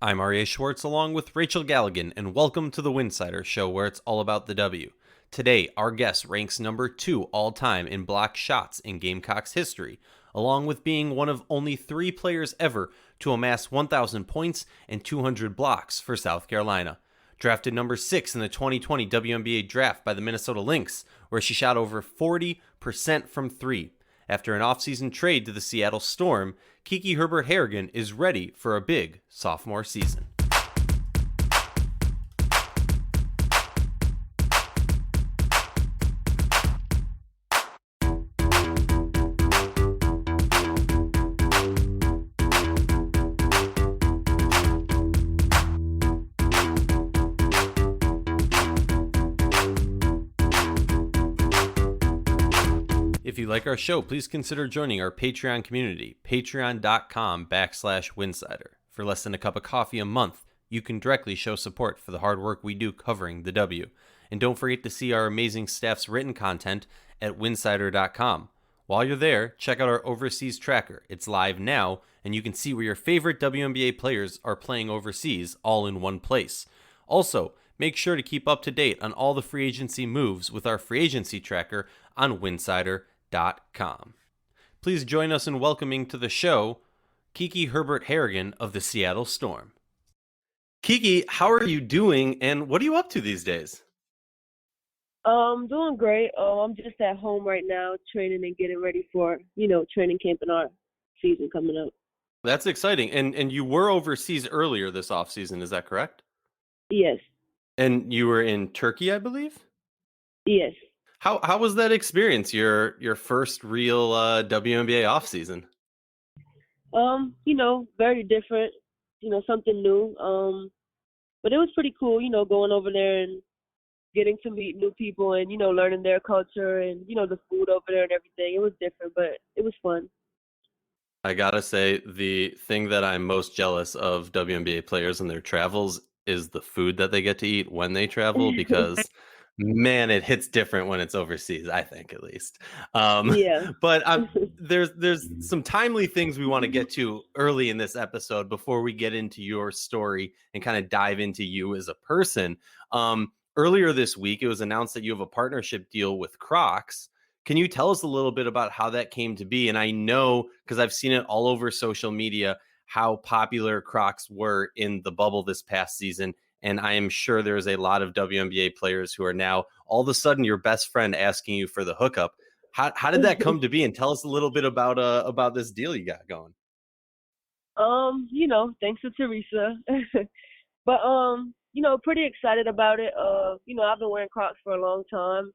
I'm R.A. Schwartz along with Rachel Galligan, and welcome to the Winsidr show where it's all about the W. Today, our guest ranks number 2 all-time in block shots in Gamecocks history, along with being one of only 3 players ever to amass 1,000 points and 200 blocks for South Carolina. Drafted number 6 in the 2020 WNBA draft by the Minnesota Lynx, where she shot over 40% from 3. After an offseason trade to the Seattle Storm, Kiki Herbert Harrigan is ready for a big sophomore season. If you like our show, please consider joining our Patreon community, patreon.com/Winsidr. For less than a cup of coffee a month, you can directly show support for the hard work we do covering the W. And don't forget to see our amazing staff's written content at winsidr.com. While you're there, check out our overseas tracker. It's live now, and you can see where your favorite WNBA players are playing overseas all in one place. Also, make sure to keep up to date on all the free agency moves with our free agency tracker on winsidr.com. Please join us in welcoming to the show Kiki Herbert Harrigan of the Seattle Storm. Kiki, how are you doing, and what are you up to these days? Doing great. I'm just at home right now, training and getting ready for, training camp and our season coming up. That's exciting. And you were overseas earlier this offseason, is that correct? Yes. And you were in Turkey, I believe? Yes. How was that experience, your first real WNBA offseason? Very different, something new. But it was pretty cool, going over there and getting to meet new people and, learning their culture and, the food over there and everything. It was different, but it was fun. I gotta say, the thing that I'm most jealous of WNBA players and their travels is the food that they get to eat when they travel, because man, it hits different when it's overseas, I think, at least. Yeah. But there's some timely things we want to get to early in this episode before we get into your story and kind of dive into you as a person. Earlier this week, it was announced that you have a partnership deal with Crocs. Can you tell us a little bit about how that came to be? And I know, because I've seen it all over social media, how popular Crocs were in the bubble this past season. And I am sure there's a lot of WNBA players who are now all of a sudden your best friend asking you for the hookup. How did that come to be? And tell us a little bit about this deal you got going. Thanks to Teresa. But pretty excited about it. I've been wearing Crocs for a long time.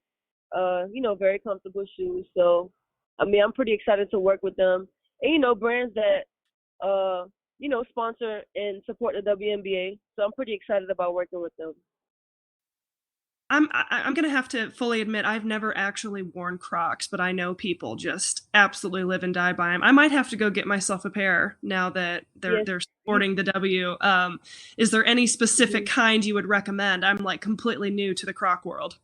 Very comfortable shoes. So I'm pretty excited to work with them. And brands that sponsor and support the WNBA. So I'm pretty excited about working with them. I'm gonna have to fully admit I've never actually worn Crocs, but I know people just absolutely live and die by them. I might have to go get myself a pair now that they're supporting the W. Is there any specific kind you would recommend? I'm like completely new to the Croc world.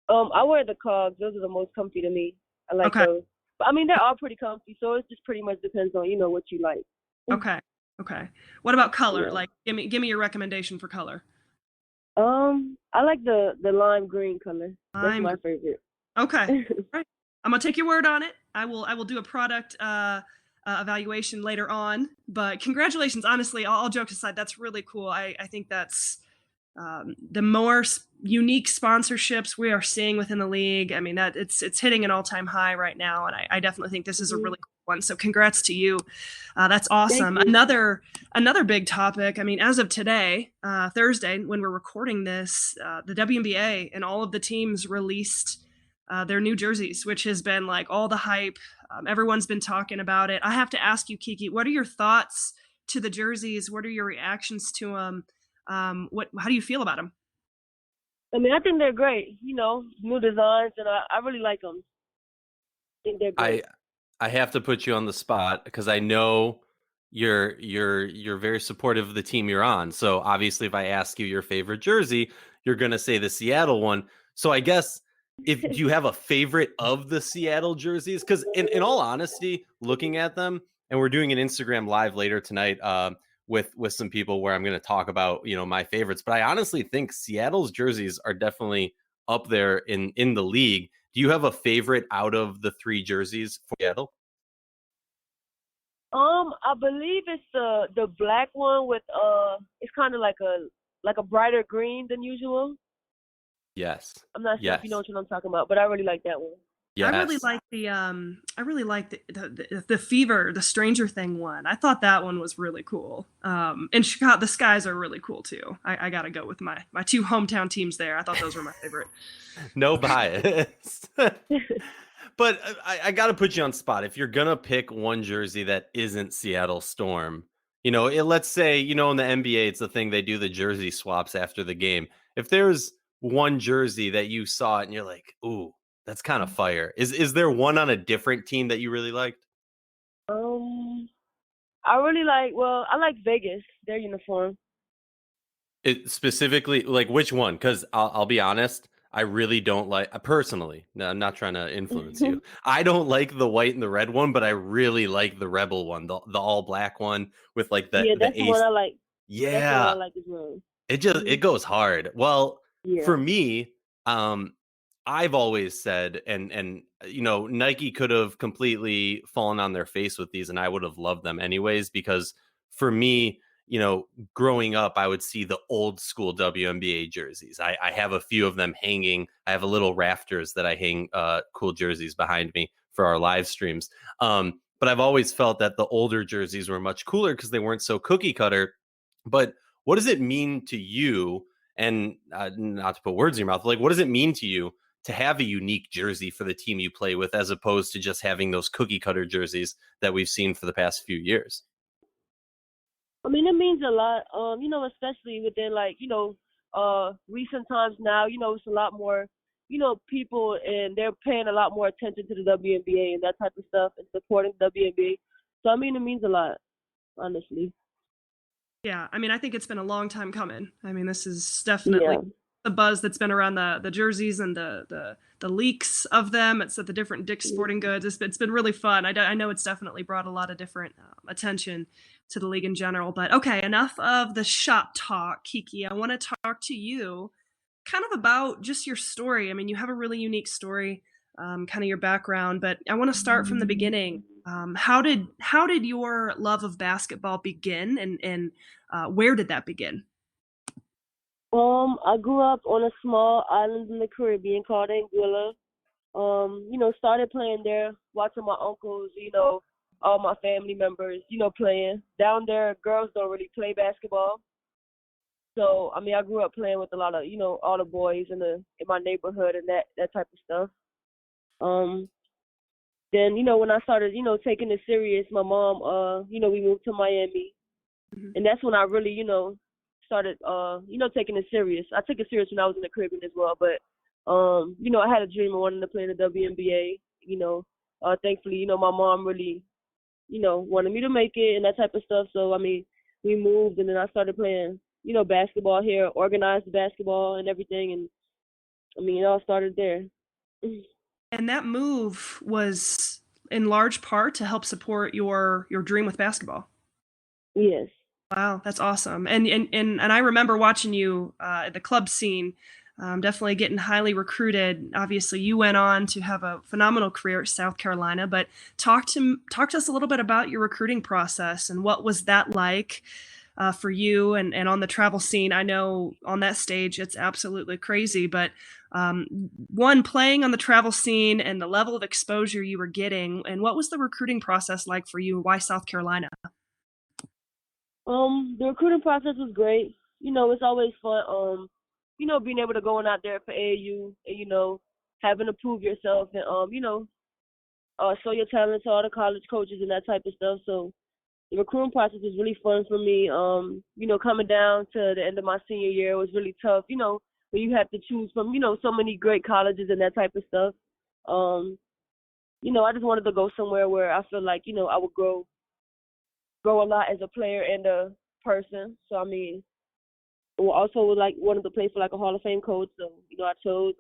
I wear the cogs. Those are the most comfy to me. I like those. But they're all pretty comfy, so it just pretty much depends on what you like. Okay. What about color? Yeah. Like, give me your recommendation for color. I like the lime green color. That's my favorite. Okay. Right. I'm gonna take your word on it. I will do a product evaluation later on. But congratulations, honestly. All jokes aside, that's really cool. I think that's the more unique sponsorships we are seeing within the league. That it's hitting an all-time high right now, and I definitely think this is a really cool one. So congrats to you. That's awesome. Another big topic. As of today, Thursday, when we're recording this, the WNBA and all of the teams released their new jerseys, which has been like all the hype. Everyone's been talking about it. I have to ask you, Kiki, what are your thoughts to the jerseys? What are your reactions to them? How do you feel about them? I think they're great. New designs, and I really like them. I think they're great. I have to put you on the spot because I know you're very supportive of the team you're on. So obviously, if I ask you your favorite jersey, you're gonna say the Seattle one. So I guess if you have a favorite of the Seattle jerseys, because in all honesty, looking at them, and we're doing an Instagram live later tonight with some people where I'm going to talk about, my favorites, but I honestly think Seattle's jerseys are definitely up there in the league. Do you have a favorite out of the three jerseys for Seattle? I believe it's the black one with it's kind of like a brighter green than usual. Yes. I'm not sure if you know Yes. what I'm talking about, but I really like that one. Yes. I really like the Fever, the Stranger Thing one. I thought that one was really cool. And Chicago, the skies are really cool too. I gotta go with my two hometown teams there. I thought those were my favorite. No bias. But I got to put you on spot. If you're going to pick one jersey that isn't Seattle Storm, let's say, in the NBA, it's the thing they do the jersey swaps after the game. If there's one jersey that you saw and you're like, ooh, that's kind of fire. Is there one on a different team that you really liked? Um, I like Vegas, their uniform. It specifically, like which one? Because I'll be honest, I really don't like personally. No, I'm not trying to influence you. I don't like the white and the red one, but I really like the rebel one, the all black one with like Yeah, the that's the one ace. I like. That's the one I Yeah, like as well. it Mhm. goes hard. Well, Yeah. for me, um, I've always said, and Nike could have completely fallen on their face with these, and I would have loved them anyways. Because for me, growing up, I would see the old school WNBA jerseys. I have a few of them hanging. I have a little rafters that I hang cool jerseys behind me for our live streams. But I've always felt that the older jerseys were much cooler because they weren't so cookie cutter. But what does it mean to you? And not to put words in your mouth, like what does it mean to you to have a unique jersey for the team you play with, as opposed to just having those cookie cutter jerseys that we've seen for the past few years? I mean, it means a lot. Especially within recent times now. It's a lot more, people and they're paying a lot more attention to the WNBA and that type of stuff and supporting WNBA. So I mean, it means a lot, honestly. Yeah, I mean, I think it's been a long time coming. I mean, this is definitely Yeah. the buzz that's been around the jerseys and the leaks of them. It's at the different Dick's Sporting Goods. It's been really fun. I know it's definitely brought a lot of different attention to the league in general. But okay, enough of the shop talk, Kiki. I want to talk to you kind of about just your story. I mean, you have a really unique story, kind of your background, but I want to start from the beginning. How did your love of basketball begin, and where did that begin? I grew up on a small island in the Caribbean called Anguilla. Started playing there, watching my uncles, all my family members, playing. Down there, girls don't really play basketball. So, I mean, I grew up playing with a lot of, all the boys in my neighborhood and that type of stuff. Um, then, when I started, taking it serious, my mom, we moved to Miami. Mhm. And that's when I really, started, taking it serious. I took it serious when I was in the Caribbean as well, but, I had a dream of wanting to play in the WNBA. Thankfully, my mom really, wanted me to make it and that type of stuff. So, I mean, we moved and then I started playing, basketball here, organized basketball and everything. And I mean, it all started there. And that move was in large part to help support your dream with basketball. Yes. Wow, that's awesome. And I remember watching you at the club scene, definitely getting highly recruited. Obviously, you went on to have a phenomenal career at South Carolina. But talk to us a little bit about your recruiting process and what was that like for you and on the travel scene. I know on that stage it's absolutely crazy, but um, one, playing on the travel scene and the level of exposure you were getting, and what was the recruiting process like for you? Why South Carolina? The recruiting process was great. It's always fun. Being able to going out there for AAU and having to prove yourself and show your talent to all the college coaches and that type of stuff. So the recruiting process was really fun for me. Coming down to the end of my senior year was really tough. When you have to choose from so many great colleges and that type of stuff. Um, I just wanted to go somewhere where I feel like I would grow a lot as a player and a person. So I mean, also like wanted to play for like a Hall of Fame coach. So I chose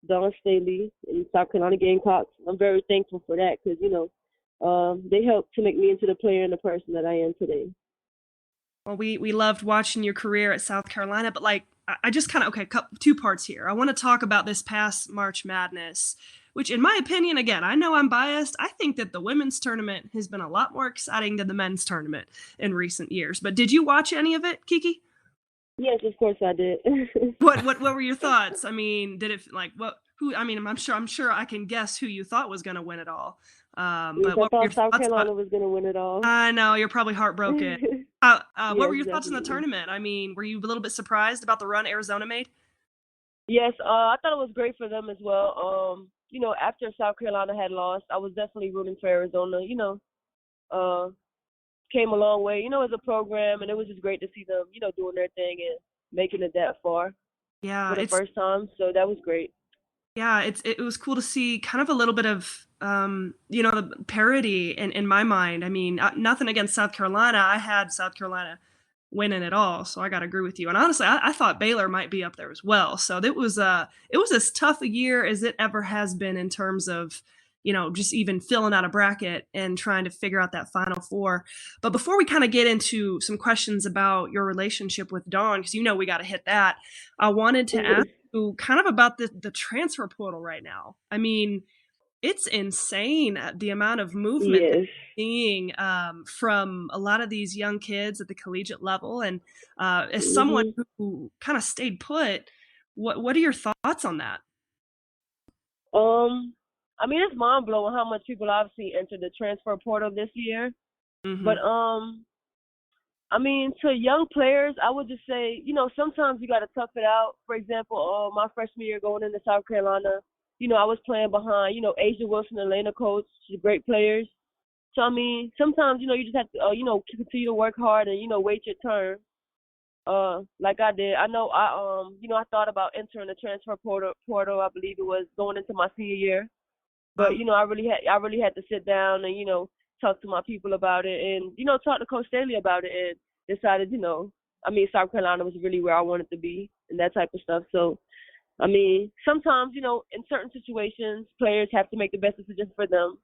Don Staley in South Carolina Gamecocks. I'm very thankful for that because they helped to make me into the player and the person that I am today. Well, we loved watching your career at South Carolina, but like I just kind of okay, two parts here. I want to talk about this past March Madness, which in my opinion, again, I know I'm biased. I think that the women's tournament has been a lot more exciting than the men's tournament in recent years. But did you watch any of it, Kiki? Yes, of course I did. What were your thoughts? I mean, did it like what who I mean, I'm sure I can guess who you thought was going to win it all. Yes, But I what were your thought South thoughts about Carolina was gonna win it all. I know you're probably heartbroken. What were Yes, your thoughts on the definitely. tournament? I mean, were you a little bit surprised about the run Arizona made? Yes, I thought it was great for them as well. After South Carolina had lost, I was definitely rooting for Arizona. Uh, came a long way, as a program, and it was just great to see them, doing their thing and making it that far Yeah, for the first time. So that was great. it was cool to see kind of a little bit of the parity in my mind. I mean, nothing against South Carolina. I had South Carolina winning it all, so I got to agree with you. And honestly, I thought Baylor might be up there as well. So it was as tough a year as it ever has been in terms of just even filling out a bracket and trying to figure out that final four. But before we kind of get into some questions about your relationship with Dawn, because we got to hit that, I wanted to ask you kind of about the transfer portal right now. I mean, it's insane the amount of movement that Yes. we're seeing from a lot of these young kids at the collegiate level. And as someone Mhm. who kind of stayed put, what are your thoughts on that? Um, I mean, it's mind blowing how much people obviously entered the transfer portal this year. Hmm. But I mean, to young players, I would just say, sometimes you got to tough it out. For example, my freshman year going into South Carolina, I was playing behind, Asia Wilson and Elena Coates, great players. So I mean, sometimes, you just have to, continue to work hard and, wait your turn. Like I did. I know I thought about entering the transfer portal. I believe it was going into my senior year. But Wow. I really had to sit down and talk to my people about it and talk to Coach Staley about it and decided I mean South Carolina was really where I wanted to be and that type of stuff. So I mean sometimes in certain situations players have to make the best decision for them.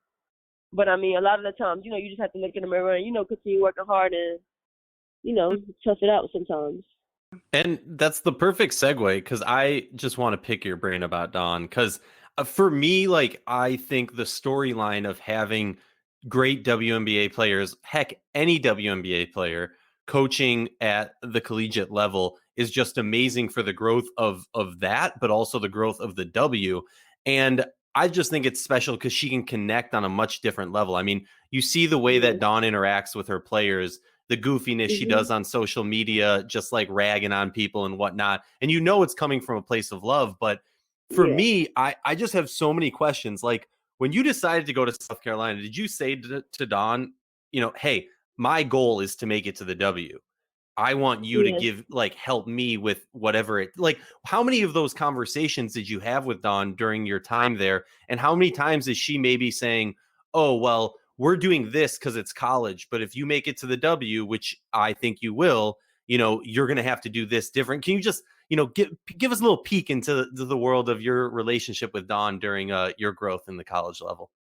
But I mean a lot of the times you just have to look in the mirror and continue working hard and tough it out sometimes. And that's the perfect segue because I just want to pick your brain about Dawn. Because for me, like, I think the storyline of having great WNBA players, heck, any WNBA player coaching at the collegiate level is just amazing for the growth of that, but also the growth of the W. And I just think it's special because she can connect on a much different level. I mean, you see the way that Yes. Dawn interacts with her players, the goofiness she Mhm. does on social media, just like ragging on people and whatnot. And it's coming from a place of love. But for Yeah. me, I just have so many questions. Like when you decided to go to South Carolina, did you say to Don, hey, my goal is to make it to the W? I want you to Yes. give like help me with whatever it like. How many of those conversations did you have with Dawn during your time there? And how many times is she maybe saying, oh, well, we're doing this because it's college, but if you make it to the W, which I think you will, you're going to have to do this different. Can you just, give us a little peek into the world of your relationship with Dawn during your growth in the college level?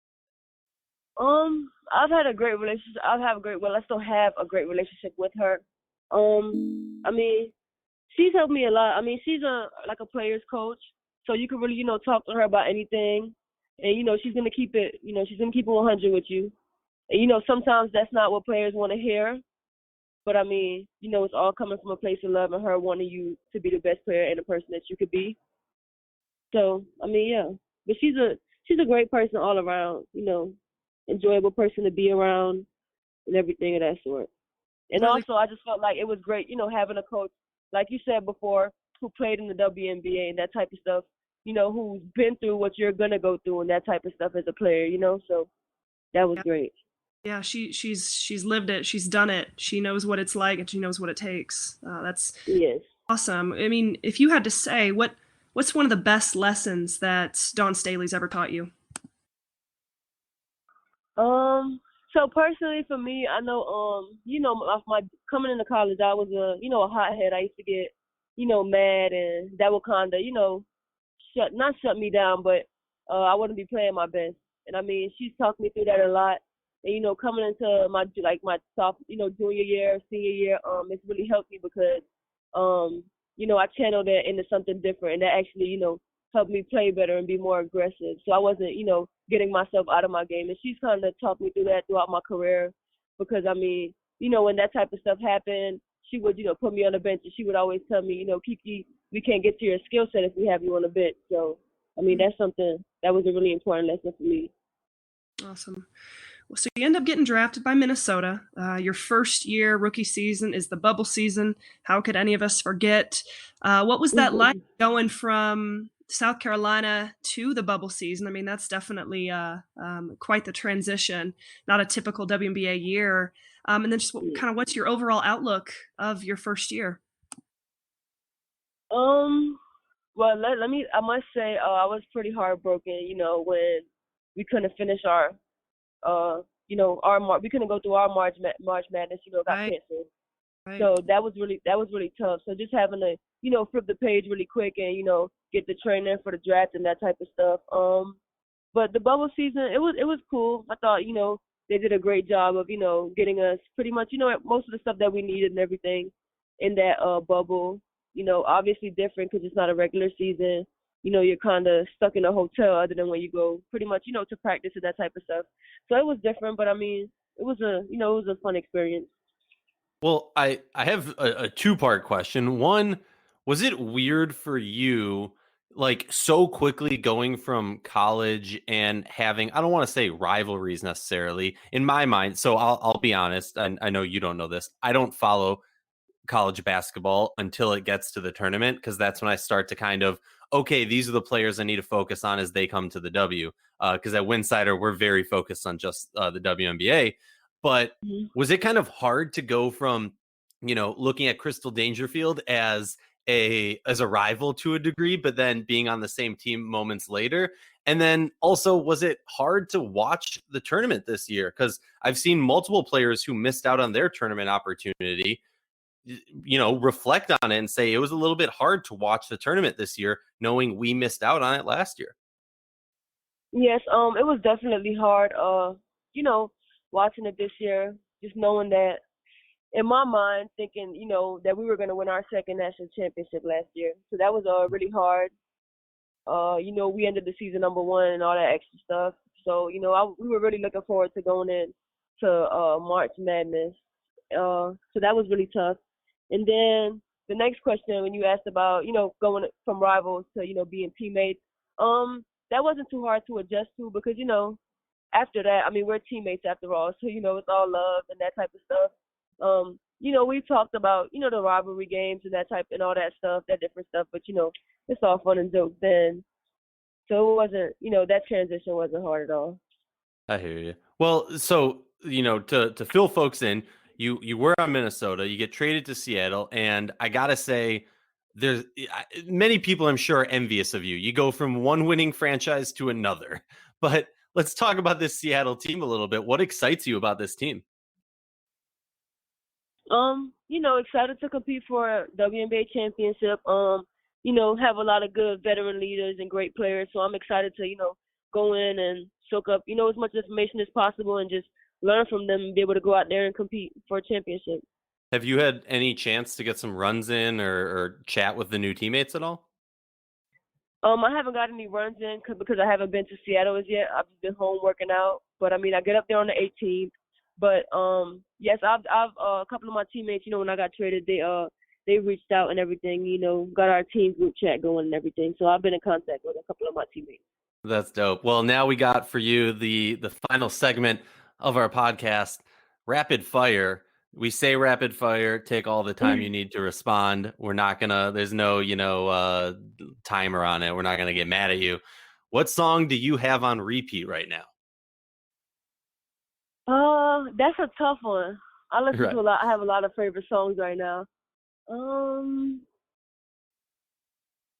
I've had a great relationship. I still have a great relationship with her. I mean, she's helped me a lot. I mean, she's like a player's coach, so you can really, talk to her about anything, and she's gonna keep it 100 with you. And sometimes that's not what players want to hear, but I mean, it's all coming from a place of love and her wanting you to be the best player and the person that you could be. So I mean, yeah, but she's a great person all around. Enjoyable person to be around and everything of that sort. And Really. also, I just felt like it was great, having a coach, like you said before, who played in the WNBA and that type of stuff, who's been through what you're going to go through and that type of stuff as a player. So that was Yeah, great. yeah, she's lived it. She's done it. She knows what it's like, and she knows what it takes. That's Yes. awesome. I mean, if you had to say what's one of the best lessons that Dawn Staley's ever taught you? So personally for me, I know, off my coming into college, I was a hothead. I used to get, mad and that would kind of, not shut me down, but I wouldn't be playing my best. And I mean, she's talked me through that a lot. And coming into my junior year, senior year, it's really helped me because I channeled that into something different, and that actually helped me play better and be more aggressive. So I wasn't getting myself out of my game, and she's kind of taught me through that throughout my career. Because when that type of stuff happened, she would put me on the bench, and she would always tell me, Kiki, we can't get to your skill set if we have you on the bench. So that's something that was a really important lesson for me. Awesome. Well, so you end up getting drafted by Minnesota. Your first year rookie season is the bubble season. How could any of us forget? What was that like going from South Carolina to the bubble season? I mean, that's definitely quite the transition, not a typical WNBA year. And then just what's your overall outlook of your first year? Well, I must say, I was pretty heartbroken, when we couldn't finish our we couldn't go through our March Madness, got canceled. Right. So that was really tough. So just having to, flip the page really quick and, get the training for the draft and that type of stuff. But the bubble season, it was cool. I thought, they did a great job of, getting us pretty much, most of the stuff that we needed and everything in that bubble. Obviously different because it's not a regular season. You're kind of stuck in a hotel other than when you go pretty much, to practice and that type of stuff. So it was different, but I mean, it was a fun experience. Well, I have a two-part question. One, was it weird for you, like so quickly going from college and having, I don't want to say rivalries necessarily in my mind. So I'll be honest. I know you don't know this. I don't follow college basketball until it gets to the tournament, because that's when I start to kind of, okay, these are the players I need to focus on as they come to the W. Because at Winsidr, we're very focused on just the WNBA. But was it kind of hard to go from, looking at Crystal Dangerfield as a rival to a degree, but then being on the same team moments later? And then also, was it hard to watch the tournament this year? Because I've seen multiple players who missed out on their tournament opportunity reflect on it and say it was a little bit hard to watch the tournament this year, knowing we missed out on it last year. Yes, it was definitely hard. Watching it this year, just knowing that, in my mind, thinking, that we were going to win our second national championship last year. So that was really hard. We ended the season number 1 and all that extra stuff. So, we were really looking forward to going in to March Madness. So that was really tough. And then the next question, when you asked about, going from rivals to, being teammates, that wasn't too hard to adjust to because, after that, I mean, we're teammates after all. So, it's all love and that type of stuff. We talked about, the rivalry games and that type and all that stuff, that different stuff. But, it's all fun and jokes then. So it wasn't, that transition wasn't hard at all. I hear you. Well, so, to fill folks in, you were on Minnesota, you get traded to Seattle, and I gotta say, there's many people I'm sure are envious of you. You go from one winning franchise to another. But let's talk about this Seattle team a little bit. What excites you about this team? Excited to compete for WNBA championship. Have a lot of good veteran leaders and great players. So I'm excited to, go in and soak up, as much information as possible and just learn from them and be able to go out there and compete for a championship. Have you had any chance to get some runs in or chat with the new teammates at all? I haven't got any runs in because I haven't been to Seattle as yet. I've just been home working out. But, I get up there on the 18th. But, yes, I've a couple of my teammates, when I got traded, they reached out and everything, got our team group chat going and everything. So I've been in contact with a couple of my teammates. That's dope. Well, now we got for you the final segment of our podcast, Rapid Fire. We say rapid fire, take all the time you need to respond. We're not gonna, there's no, timer on it. We're not gonna get mad at you. What song do you have on repeat right now? That's a tough one. I listen to a lot. I have a lot of favorite songs right now. I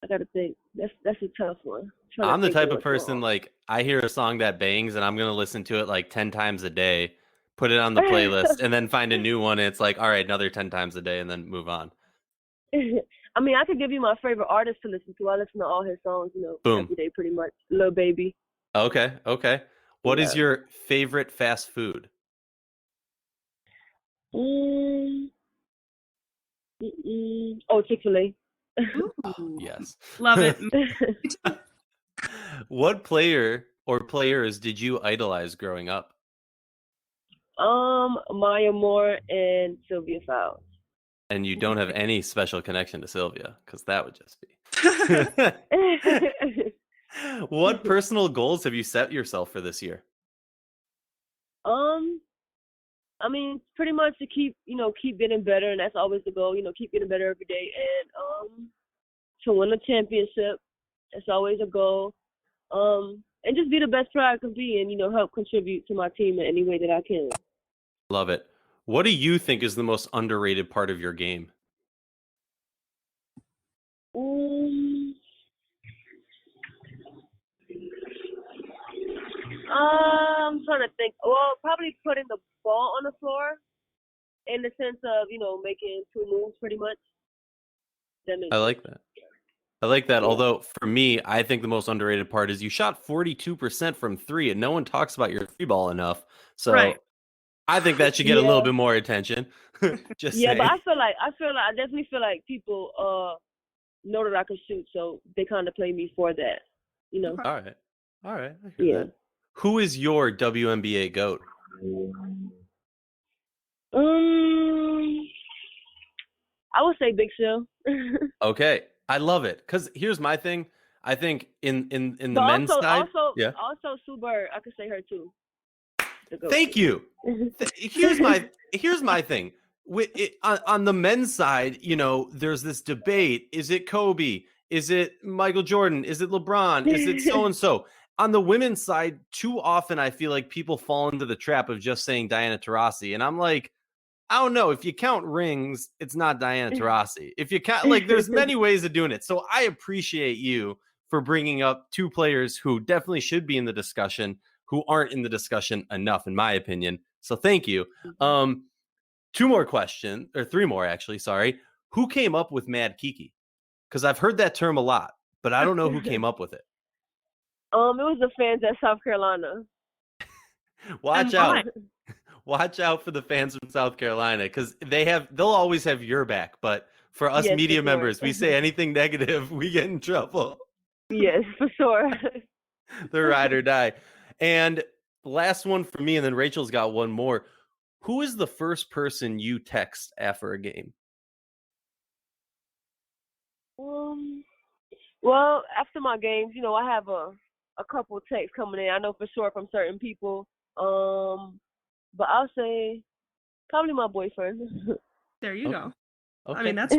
gotta think. That's a tough one. I'm the type of person, like, I hear a song that bangs and I'm gonna listen to it like 10 times a day, put it on the playlist, and then find a new one. And it's like, all right, another 10 times a day, and then move on. I could give you my favorite artist to listen to. I listen to all his songs, every day pretty much. Lil Baby. Okay. What is your favorite fast food? Mm, oh, Chick-fil-A. Ooh, Yes. love it. What player or players did you idolize growing up? Maya Moore and Sylvia Fowles. And you don't have any special connection to Sylvia, because that would just be. What personal goals have you set yourself for this year? um, I mean, pretty much to keep getting better, and that's always the goal. Keep getting better every day, and to win a championship. That's always a goal. And just be the best player I can be, and help contribute to my team in any way that I can. Love it. What do you think is the most underrated part of your game? Um, I'm trying to think. Well, probably putting the ball on the floor in the sense of making two moves, pretty much. That makes I sense. like that. I like that. Yeah. Although for me, I think the most underrated part is you shot 42% from three, and no one talks about your three ball enough. So Right. I think that should get a little bit more attention. Just Yeah, but saying. I definitely feel like people know that I can shoot, so they kind of play me for that. Okay. All right. All right. I hear Yeah. that. Who is your WNBA GOAT? I would say Big Sil. Okay. I love it. Because here's my thing. I think in the But men's side. Yeah. also Sue Bird, I could say her too. Thank you. Here's my thing. On the men's side, there's this debate. Is it Kobe? Is it Michael Jordan? Is it LeBron? Is it so-and-so? On the women's side, too often I feel like people fall into the trap of just saying Diana Taurasi. And I'm like, I don't know. If you count rings, it's not Diana Taurasi. If you count, there's many ways of doing it. So I appreciate you for bringing up two players who definitely should be in the discussion, who aren't in the discussion enough, in my opinion. So thank you. Two more questions, or three more, actually. Sorry. Who came up with Mad Kiki? Because I've heard that term a lot, but I don't know who came up with it. It was the fans at South Carolina. Watch out. Watch out for the fans from South Carolina, because they'll always have your back. But for us media members, we say anything negative, we get in trouble. Yes, for sure. The ride or die. And last one for me, and then Rachel's got one more. Who is the first person you text after a game? Well, after my games, I have a couple texts coming in. I know for sure from certain people. But I'll say probably my boyfriend. There you go. Okay. I mean, that's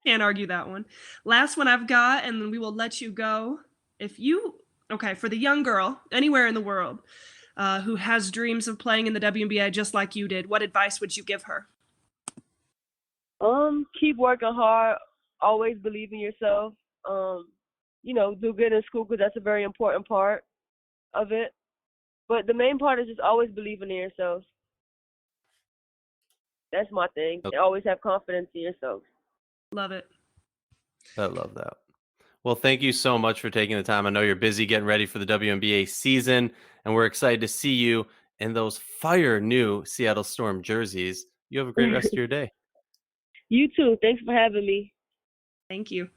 can't argue that one. Last one I've got, and then we will let you go. For the young girl anywhere in the world who has dreams of playing in the WNBA just like you did, what advice would you give her? Keep working hard. Always believe in yourself. Do good in school because that's a very important part of it. But the main part is just always believing in yourself. That's my thing. Okay. Always have confidence in yourself. Love it. I love that. Well, thank you so much for taking the time. I know you're busy getting ready for the WNBA season, and we're excited to see you in those fire new Seattle Storm jerseys. You have a great rest of your day. You too. Thanks for having me. Thank you.